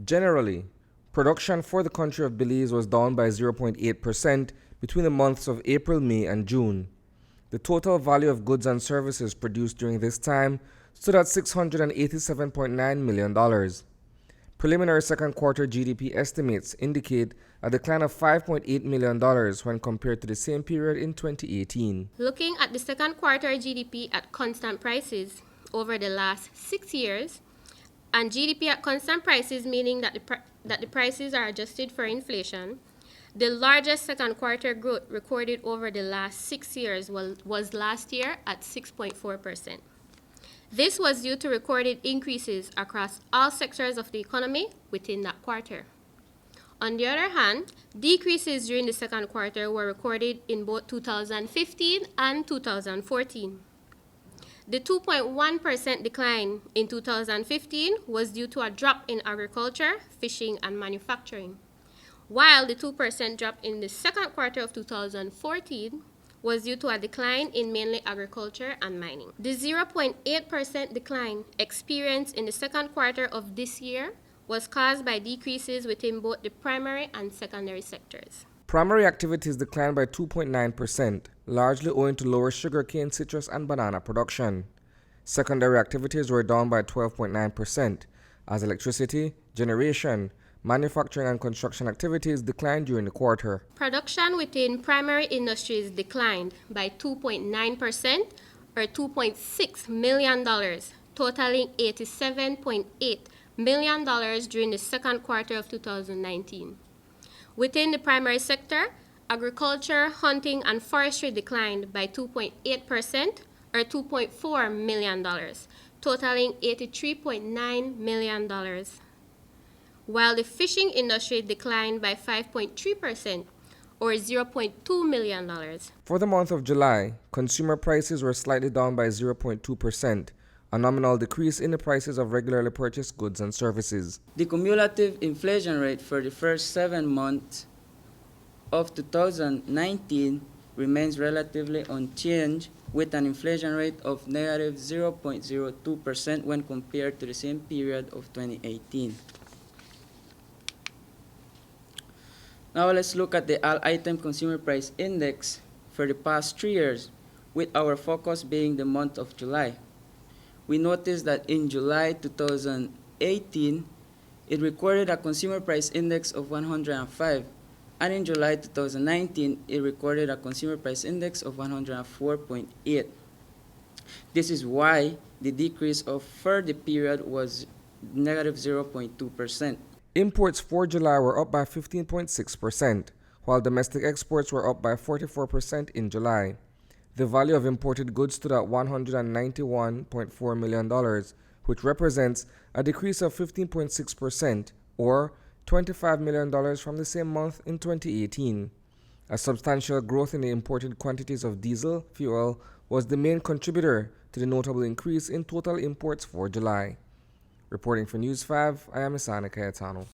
Generally, production for the country of Belize was down by 0.8% between the months of April, May, and June. The total value of goods and services produced during this time stood at $687.9 million. Preliminary second quarter GDP estimates indicate a decline of $5.8 million when compared to the same period in 2018. Looking at the second quarter GDP at constant prices over the last 6 years, and GDP at constant prices meaning that the prices are adjusted for inflation, the largest second quarter growth recorded over the last 6 years was last year at 6.4%. This was due to recorded increases across all sectors of the economy within that quarter. On the other hand, decreases during the second quarter were recorded in both 2015 and 2014. The 2.1% decline in 2015 was due to a drop in agriculture, fishing, and manufacturing, while the 2% drop in the second quarter of 2014 was due to a decline in mainly agriculture and mining. The 0.8% decline experienced in the second quarter of this year was caused by decreases within both the primary and secondary sectors. Primary activities declined by 2.9%, largely owing to lower sugarcane, citrus, and banana production. Secondary activities were down by 12.9%, as electricity, generation, manufacturing, and construction activities declined during the quarter. Production within primary industries declined by 2.9% or $2.6 million, totaling $87.8 million during the second quarter of 2019. Within the primary sector, agriculture, hunting, and forestry declined by 2.8% or $2.4 million, totaling $83.9 million. While the fishing industry declined by 5.3% or $0.2 million. For the month of July, consumer prices were slightly down by 0.2%, a nominal decrease in the prices of regularly purchased goods and services. The cumulative inflation rate for the first 7 months of 2019 remains relatively unchanged, with an inflation rate of negative 0.02% when compared to the same period of 2018. Now let's look at the all-item consumer price index for the past 3 years, with our focus being the month of July. We noticed that in July 2018, it recorded a consumer price index of 105, and in July 2019, it recorded a consumer price index of 104.8. This is why the decrease for the period was negative 0.2%. Imports for July were up by 15.6%, while domestic exports were up by 44% in July. The value of imported goods stood at $191.4 million, which represents a decrease of 15.6%, or $25 million from the same month in 2018. A substantial growth in the imported quantities of diesel fuel was the main contributor to the notable increase in total imports for July. Reporting for News 5, I am Isani Cayetano.